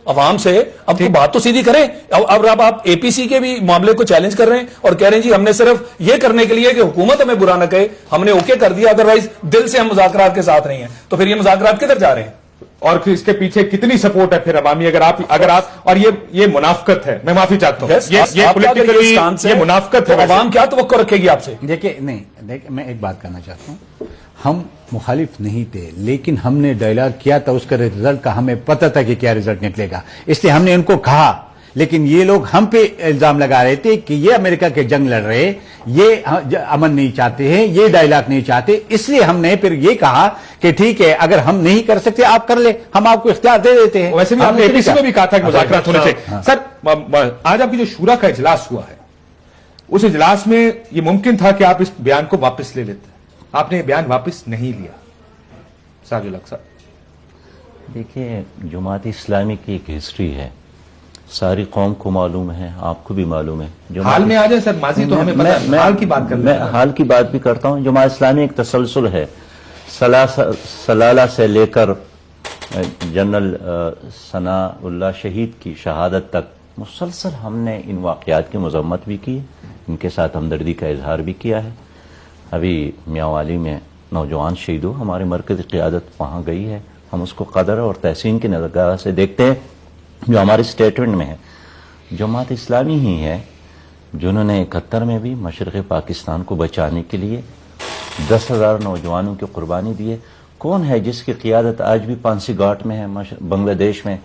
عوام سے؟ اب تو بات تو سیدھی کریں. اب آپ اے پی سی کے بھی معاملے کو چیلنج کر رہے ہیں اور کہہ رہے ہیں جی ہم نے صرف یہ کرنے کے لیے کہ حکومت ہمیں برا نہ کہے ہم نے اوکے کر دیا, ادروائز دل سے ہم مذاکرات کے ساتھ نہیں ہیں. تو پھر یہ مذاکرات کدھر جا رہے ہیں؟ اور پھر اس کے پیچھے کتنی سپورٹ ہے پھر عوامی؟ اگر آپ اور یہ منافقت ہے, میں معافی چاہتا ہوں, یہ پولیٹیکلی یہ منافقت ہے. عوام کیا توقع رکھے گی آپ سے؟ دیکھیں نہیں دیکھ میں ایک بات کرنا چاہتا ہوں، ہم مخالف نہیں تھے، لیکن ہم نے ڈائلاگ کیا تھا، اس کا رزلٹ کا ہمیں پتہ تھا کہ کیا رزلٹ نکلے گا، اس لیے ہم نے ان کو کہا، لیکن یہ لوگ ہم پہ الزام لگا رہے تھے کہ یہ امریکہ کے جنگ لڑ رہے، یہ امن نہیں چاہتے ہیں، یہ ڈائلاگ نہیں چاہتے، اس لیے ہم نے پھر یہ کہا کہ ٹھیک ہے اگر ہم نہیں کر سکتے آپ کر لیں، ہم آپ کو اختیار دے دیتے ہیں۔ ویسے بھی آپ نے اے پی سی میں بھی کہا تھا کہ مذاکرات ہونے چاہیے۔ سر آج آپ کی جو شورا کا اجلاس ہوا ہے، اس اجلاس میں یہ ممکن تھا کہ آپ اس بیان کو واپس لے لیتے، آپ نے یہ بیان واپس نہیں لیا۔ ساجد الحق صاحب، دیکھیے جماعت اسلامی کی ایک ہسٹری ہے، ساری قوم کو معلوم ہے، آپ کو بھی معلوم ہے۔ حال میں آ جائے سر، ماضی تو ہمیں پتہ ہے، حال کی بات کر میں حال کی بات بھی کرتا ہوں۔ جماعت اسلامی ایک تسلسل ہے، سلالہ سے لے کر جنرل ثناء اللہ شہید کی شہادت تک مسلسل ہم نے ان واقعات کی مذمت بھی کی، ان کے ساتھ ہمدردی کا اظہار بھی کیا ہے۔ ابھی میاوالی میں نوجوان شہید ہو، ہمارے مرکزی قیادت وہاں گئی ہے، ہم اس کو قدر اور تحسین کی نظرگاہ سے دیکھتے ہیں۔ جو ہمارے اسٹیٹمنٹ میں ہے، جماعت اسلامی ہی ہے جنہوں نے 71 میں بھی مشرق پاکستان کو بچانے کے لیے 10,000 نوجوانوں کی قربانی دی ہے۔ کون ہے جس کی قیادت آج بھی پانسی گھاٹ میں ہے بنگلہ دیش میں؟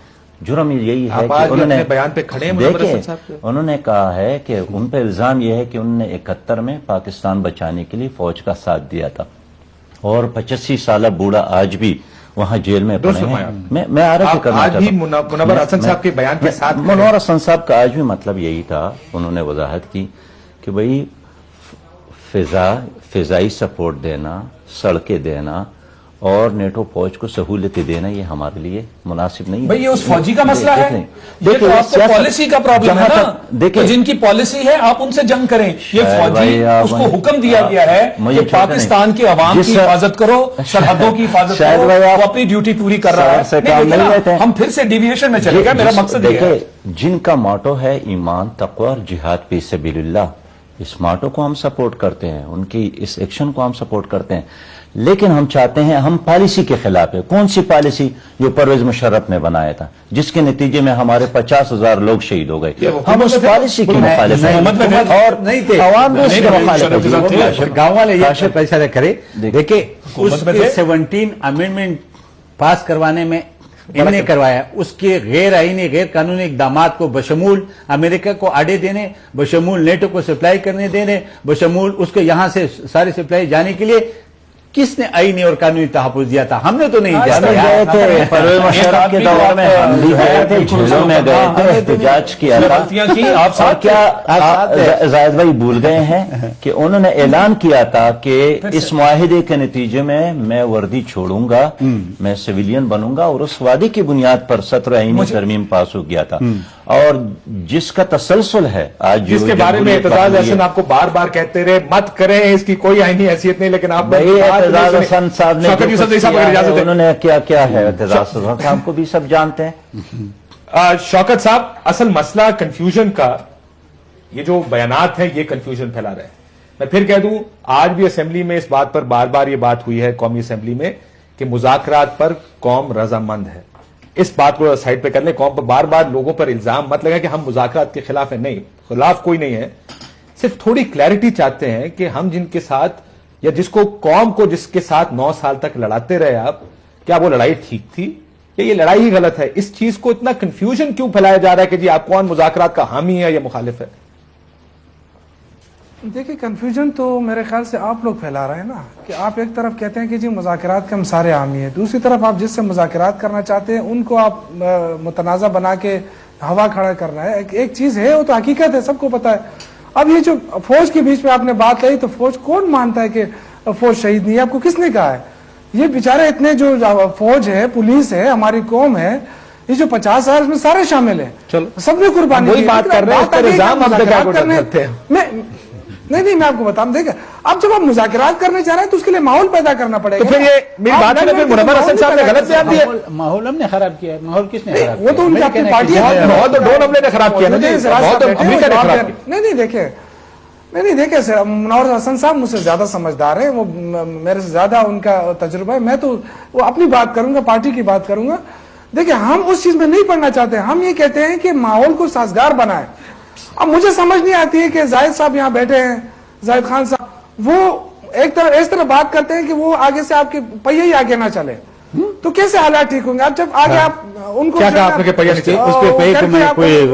جرم یہی ہے کہ انہوں نے بیان پہ کھڑے ہیں، انہوں نے کہا ہے کہ ان پہ الزام یہ ہے کہ انہوں نے 71 میں پاکستان بچانے کے لیے فوج کا ساتھ دیا تھا، اور 85 سالہ بوڑھا آج بھی وہاں جیل میں پڑے ہیں۔ میں عرض کرنا چاہتا ہوں، منور حسن صاحب کے بیان کے ساتھ منور حسن صاحب کا آج بھی مطلب یہی تھا، انہوں نے وضاحت کی کہ بھئی فضائی سپورٹ دینا، سڑکیں دینا اور نیٹو فوج کو سہولتیں دینا یہ ہمارے لیے مناسب نہیں ہے۔ بھئی یہ اس فوجی کا مسئلہ ہے، یہ تو آپ کو پالیسی کا پرابلم ہے نا، تو جن کی پالیسی ہے آپ ان سے جنگ کریں۔ یہ فوجی اس کو حکم دیا گیا ہے کہ پاکستان کے عوام کی حفاظت کرو، سرحدوں کی حفاظت کرو، وہ اپنی ڈیوٹی پوری کر رہا ہے۔ ہم پھر سے ڈیویشن میں چلے گا، میرا مقصد یہ ہے۔ جن کا موٹو ہے ایمان، تقوی اور جہاد فی سبیل اللہ، اس موٹو کو ہم سپورٹ کرتے ہیں، ان کی اس ایکشن کو ہم سپورٹ کرتے ہیں، لیکن ہم چاہتے ہیں، ہم پالیسی کے خلاف ہے۔ کون سی پالیسی؟ جو پرویز مشرف نے بنایا تھا، جس کے نتیجے میں ہمارے 50,000 لوگ شہید ہو گئے۔ ہم اس پالیسی کی مخالف ہیں اور عوام بھی اس کے مخالف ہیں۔ گاؤں والے یہ پیسہ نہ کرے۔ دیکھیں اس کے 17 امینڈمنٹ پاس کروانے میں انہوں نے کروایا، اس کے غیر آئینی غیر قانونی اقدامات کو بشمول امریکہ کو آڑے دینے، بشمول نیٹو کو سپلائی کرنے دینے، بشمول اس کو یہاں سے ساری سپلائی جانے کے لیے کس نے آئینی اور قانونی تحفظ دیا تھا؟ ہم نے تو نہیں دیا تھا۔ پرویز مشرف کے دور میں ہم بھی گئے تھے، جھیلوں میں گئے تھے، احتجاج کیا تھا۔ اور کیا زاہد بھائی بھول گئے ہیں کہ انہوں نے اعلان کیا تھا کہ اس معاہدے کے نتیجے میں وردی چھوڑوں گا، میں سویلین بنوں گا، اور اس وعدے کی بنیاد پر 17 آئینی ترمیم پاس ہو گیا تھا، اور جس کا تسلسل ہے آج جس کے بارے میں اعتزاز احسن آپ کو بار بار کہتے رہے مت کریں، اس کی کوئی آئینی حیثیت نہیں، لیکن آپ اعتزاز حسن صاحب نے انہوں نے کیا ہے، اعتزاز حسن صاحب کو بھی سب جانتے ہیں۔ شوکت صاحب، اصل مسئلہ کنفیوژن کا، یہ جو بیانات ہیں یہ کنفیوژن پھیلا رہے ہیں۔ میں پھر کہہ دوں، آج بھی اسمبلی میں اس بات پر بار بار یہ بات ہوئی ہے قومی اسمبلی میں کہ مذاکرات پر قوم رضامند ہے۔ اس بات کو سائڈ پہ کر لیں، قوم پر بار بار لوگوں پر الزام مت لگا کہ ہم مذاکرات کے خلاف ہیں، نہیں، خلاف کوئی نہیں ہے، صرف تھوڑی کلیئرٹی چاہتے ہیں کہ ہم جن کے ساتھ یا جس کو قوم کو جس کے ساتھ 9 سال تک لڑاتے رہے آپ، کیا وہ لڑائی ٹھیک تھی یا یہ لڑائی ہی غلط ہے؟ اس چیز کو اتنا کنفیوژن کیوں پھیلایا جا رہا ہے کہ جی آپ کون مذاکرات کا حامی ہے یا مخالف ہے؟ دیکھیں کنفیوژن تو میرے خیال سے آپ لوگ پھیلا رہے ہیں نا، کہ آپ ایک طرف کہتے ہیں کہ جی مذاکرات کے ہم سارے حامی ہیں، دوسری طرف آپ جس سے مذاکرات کرنا چاہتے ہیں ان کو آپ متنازع بنا کے ہوا کھڑا کرنا ہے۔ ایک چیز ہے، وہ تو حقیقت ہے، سب کو پتا ہے۔ اب یہ جو فوج کے بیچ میں آپ نے بات کہی، تو فوج کون مانتا ہے کہ فوج شہید نہیں ہے؟ آپ کو کس نے کہا ہے؟ یہ بیچارے اتنے جو فوج ہے، پولیس ہے، ہماری قوم ہے، یہ جو 50,000 اس میں سارے شامل ہیں، سب نے قربانی دی۔ بات کر رہے ہیں نہیں، میں آپ کو بتاؤں، دیکھیں اب جب آپ مذاکرات کرنے چاہ رہے ہیں تو اس کے لیے ماحول پیدا کرنا پڑے گا۔ تو پھر یہ میری بات ہے، پھر منور حسن صاحب نے غلط بیان دیا۔ ماحول ہم نے خراب کیا ہے، ماحول کس نے خراب کیا؟ وہ تو ان کی اپنی پارٹی ہے، بہت ڈون ہم نے خراب کیا نا جی، بہت امریکہ نے خراب کیا۔ نہیں دیکھیں منور حسن صاحب مجھ سے زیادہ سمجھدار ہیں، وہ میرے سے زیادہ ان کا تجربہ ہے، میں تو وہ اپنی بات کروں گا، پارٹی کی بات کروں گا۔ دیکھیں ہم اس چیز میں نہیں پڑنا چاہتے، ہم یہ کہتے ہیں کہ ماحول کو سازگار بنائے۔ اب مجھے سمجھ نہیں آتی ہے کہ زاہد صاحب یہاں بیٹھے ہیں، زاہد خان صاحب، وہ ایک طرح اس طرح بات کرتے ہیں کہ وہ آگے سے آپ کے پہیے ہی آگے نہ چلے، تو کیسے حالات ٹھیک ہوں گے؟ آپ جب آگے آپ ان کو کیا کہا آپ نے کہ پہیہ نہیں چلے؟ اس پہ پہ کر کو کے میں آپ- کوئی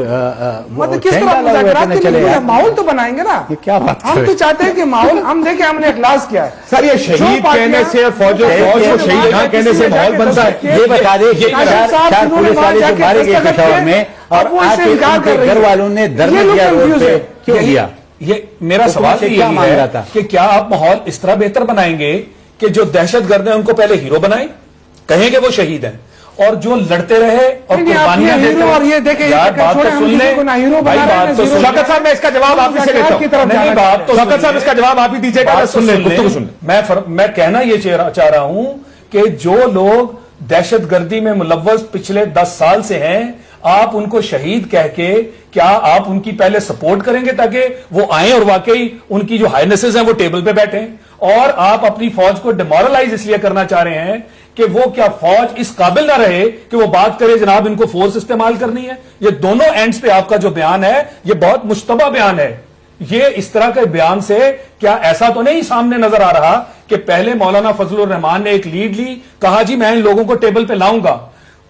مطلب کس طرح مذاکرات کے لیے ماحول تو بنائیں گے نا؟ کیا بات ہم تو چاہتے ہیں کہ ماحول، ہم دیکھیں ہم نے اخلاص کیا ہے سر یہ شہید کہنے سے فوج کو شہید نہ کہنے سے ماحول بنتا ہے. یہ بتا دیں کہ چار پولیس والے جو مارے گئے پشاور میں، اور آج ان کے گھر والوں نے دھرنا دیا روڈ پہ، کیوں دیا؟ یہ میرا سوال سے یہ کیا مانگ رہا ہے تھا؟ کہ کیا آپ ماحول اس طرح بہتر بنائیں گے کہ جو دہشت گرد ہیں ان کو پہلے ہیرو بنائیں، کہیں کہ وہ شہید ہیں، اور جو لڑتے رہے اور نہیں، آپ قربانیاں یہ دیتے ہیرو اور رہے؟ یہ دیکھیں، یار یہ بات تو چھوڑیں، ہم سن کسی لیں کو نہ ہیرو بھائی، بنا رہے ہیں، بات تو نہ سن زیرو۔ شوکت صاحب میں اس کا جواب آپ ہی سے لیتا کی ہوں. طرف نہیں، جانا بات تو شوکت صاحب اس کا جواب آپ ہی دیجیے گا. بات تو سن لیں، سن لیں. گفتگو سن لیں. میں کہنا یہ چاہ رہا ہوں کہ جو لوگ دہشت گردی میں ملوث پچھلے 10 سال سے ہیں، آپ ان کو شہید کہہ کے کیا آپ ان کی پہلے سپورٹ کریں گے تاکہ وہ آئیں اور واقعی ان کی جو ہائنسز ہیں وہ ٹیبل پہ بیٹھیں؟ اور آپ اپنی فوج کو ڈیمورلائز اس لیے کرنا چاہ رہے ہیں کہ وہ کیا فوج اس قابل نہ رہے کہ وہ بات کرے جناب ان کو فورس استعمال کرنی ہے؟ یہ دونوں اینڈز پہ آپ کا جو بیان ہے یہ بہت مشتبہ بیان ہے. یہ اس طرح کے بیان سے کیا ایسا تو نہیں سامنے نظر آ رہا کہ پہلے مولانا فضل الرحمان نے ایک لیڈ لی، کہا جی میں ان لوگوں کو ٹیبل پہ لاؤں گا،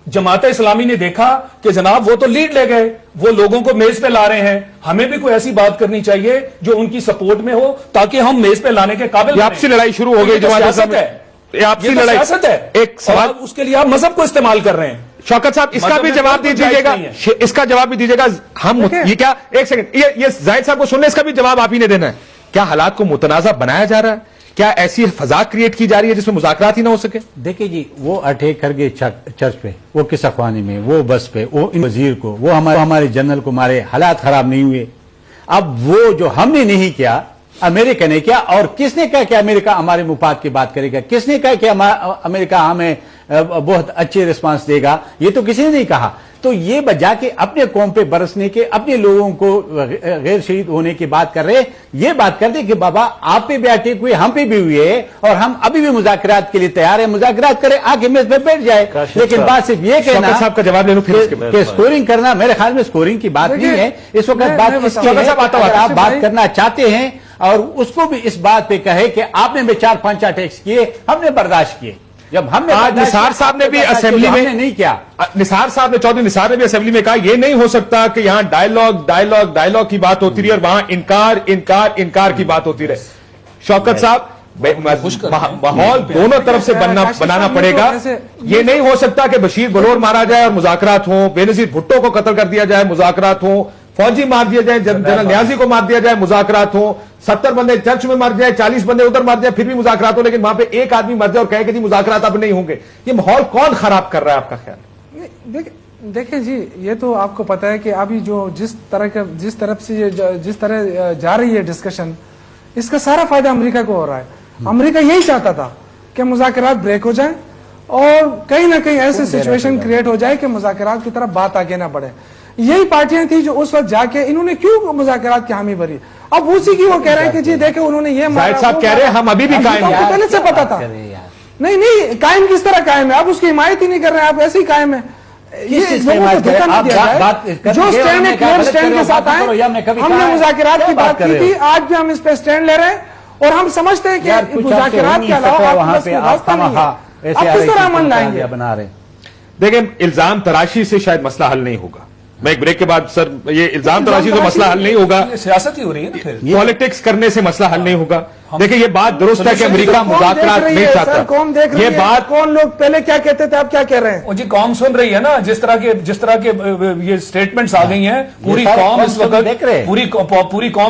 جماعت اسلامی نے دیکھا کہ جناب وہ تو لیڈ لے گئے، وہ لوگوں کو میز پہ لا رہے ہیں، ہمیں بھی کوئی ایسی بات کرنی چاہیے جو ان کی سپورٹ میں ہو تاکہ ہم میز پہ لانے کے قابل یہ آپسی لڑائی شروع ہو گئی جماعت اسلامی ہے. یہ آپسی یہ تو لڑائی. سیاست ہے. ایک سوال اور اس کے لیے آپ مذہب کو استعمال کر رہے ہیں. شوکت صاحب اس کا مذہب بھی میں جواب کوئی دیجیے گنجائش گا، نہیں ہے. اس کا جواب بھی دیجیے گا. ہم یہ کیا ایک سیکنڈ یہ زاہد صاحب کو سننے، اس کا بھی جواب آپ ہی نے دینا ہے. کیا حالات کو متنازع بنایا جا رہا ہے؟ کیا ایسی فضا کریٹ کی جا رہی ہے جس میں مذاکرات ہی نہ ہو سکے؟ دیکھیں جی، وہ اٹیک کر گئے چرچ پہ، وہ قصہ خوانی میں، وہ بس پہ، وہ ان وزیر کو، وہ ہمارے جنرل کو مارے، حالات خراب نہیں ہوئے. اب وہ جو ہم نے نہیں کیا، امریکہ نے کیا. اور کس نے کہا کہ امریکہ ہمارے مفاد کی بات کرے گا؟ کس نے کہا کہ امریکہ ہمیں بہت اچھے رسپانس دے گا؟ یہ تو کسی نے نہیں کہا. تو یہ بجا کے اپنے قوم پہ برسنے کے، اپنے لوگوں کو غیر شہید ہونے کی بات کر رہے، یہ بات کر دیں کہ بابا آپ پہ بھی اٹیک ہوئے، ہم پہ بھی ہوئے، اور ہم ابھی بھی مذاکرات کے لیے تیار ہیں. مذاکرات کرے، آگے میز پہ بیٹھ جائے. لیکن بات صرف یہ کہنا شوکت صاحب کا جواب لے لوں پھر اس کے بعد. کہ اسکورنگ کرنا، میرے خیال میں اسکورنگ کی بات نہیں ہے اس وقت. بات اس کی ہے کہ اگر آپ بات کرنا چاہتے ہیں اور اس کو بھی اس بات پہ کہے کہ آپ نے بھی 4-5 اٹیکس کیے، ہم نے برداشت کیے. جب ہم نے آج نثار صاحب نے بھی اسمبلی میں نہیں کیا، نثار صاحب نے، چودھری نثار نے بھی اسمبلی میں کہا یہ نہیں ہو سکتا کہ یہاں ڈائیلاگ کی بات ہوتی رہی اور وہاں انکار کی بات ہوتی رہے. شوکت صاحب ماحول دونوں طرف سے بنانا پڑے گا. یہ نہیں ہو سکتا کہ بشیر بلور مارا جائے اور مذاکرات ہوں، بے نظیر بھٹو کو قتل کر دیا جائے مذاکرات ہوں، فوجی مار دیا جائے، جنرل نیازی کو مار دیا جائے مذاکرات ہوں، 70 بندے چرچ میں مر جائے، 40 بندے ادھر مر جائے، پھر بھی مذاکرات ہو، لیکن وہاں پہ ایک آدمی مر جائے اور کہے کہ جی مذاکرات اب نہیں ہوں گے. یہ ماحول کون خراب کر رہا ہے آپ کا خیال؟ دیکھیں جی، یہ تو آپ کو پتا ہے کہ ابھی جو جس طرح جا رہی ہے ڈسکشن، اس کا سارا فائدہ امریکہ کو ہو رہا ہے. امریکہ یہی چاہتا تھا کہ مذاکرات بریک ہو جائیں اور کہیں نہ کہیں ایسے سچویشن کریٹ ہو جائے کہ مذاکرات کی طرف بات آگے نہ بڑھے. یہی پارٹیاں تھیں جو اس وقت جا کے انہوں نے کیوں مذاکرات کی حامی بھری. اب اسی کی وہ کہہ رہے ہیں کہ جی دیکھیں انہوں نے یہ زاہد صاحب کہہ رہے ہیں ہم ابھی بھی قائم ہیں. پہلے سے پتا تھا. نہیں قائم کس طرح قائم ہے؟ آپ اس کی حمایت ہی نہیں کر رہے ہیں، آپ ایسے ہی قائم ہیں. یہ لوگوں کو دھوکہ نہ دیا جائے. جو اسٹینڈ ہے کلیئر اسٹینڈ کے ساتھ آئے. ہم نے مذاکرات کی بات کی تھی، آج بھی ہم اس پہ اسٹینڈ لے رہے ہیں اور ہم سمجھتے ہیں کہ مذاکرات کے علاوہ راستہ نہیں ہے. آپ کس طرح عمل لائیں گے؟ دیکھیں الزام تراشی سے شاید مسئلہ حل نہیں ہوگا. میں ایک بریک کے بعد سر یہ الزام تراشی سے مسئلہ حل نہیں ہوگا، سیاست ہی ہو رہی ہے نا پھر. پالیٹکس کرنے سے مسئلہ حل نہیں ہوگا. دیکھیں یہ بات درست ہے کہ امریکہ مذاکرات نہیں چاہتا. کون دیکھ رہی یہ ہے؟ بات کون لوگ پہلے کیا کہتے تھے، اب کیا کہہ رہے ہیں؟ جی قوم سن رہی ہے نا، جس طرح کے یہ سٹیٹمنٹس آ گئی ہیں. پوری قوم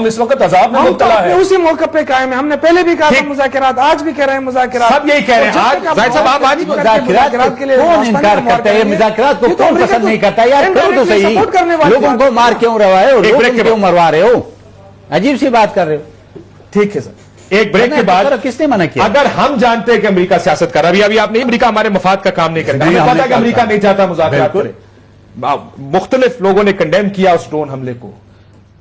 اس وقت عذاب میں ہم تو مبتلا اپنے ہے. اسی موقع پہ قائم ہیں. ہم نے پہلے بھی کہا تھا مذاکرات، آج بھی کہہ رہے ہیں مذاکرات. سب یہی کہہ رہے ہیں. آج زاہد صاحب آپ آج مذاکرات کے لیے کون انکار کرتا ہے؟ مذاکرات کو کون پسند نہیں کرتا؟ یار کرو تو صحیح. لوگوں کو مار کیوں رہے ہو؟ لوگوں کیوں مروا رہے ہو؟ عجیب سی بات کر رہے ہو. ٹھیک ہے سر، ایک بریک کے بعد کس نے منع کیا؟ اگر ہم جانتے ہیں کہ امریکہ سیاست کر رہا ہے، ابھی آپ نے امریکہ ہمارے مفاد کا کام نہیں کرتا، ہمیں پتا کہ امریکہ نہیں چاہتا مذاکرات کرے. مختلف لوگوں نے کنڈیم کیا اس ڈرون حملے کو.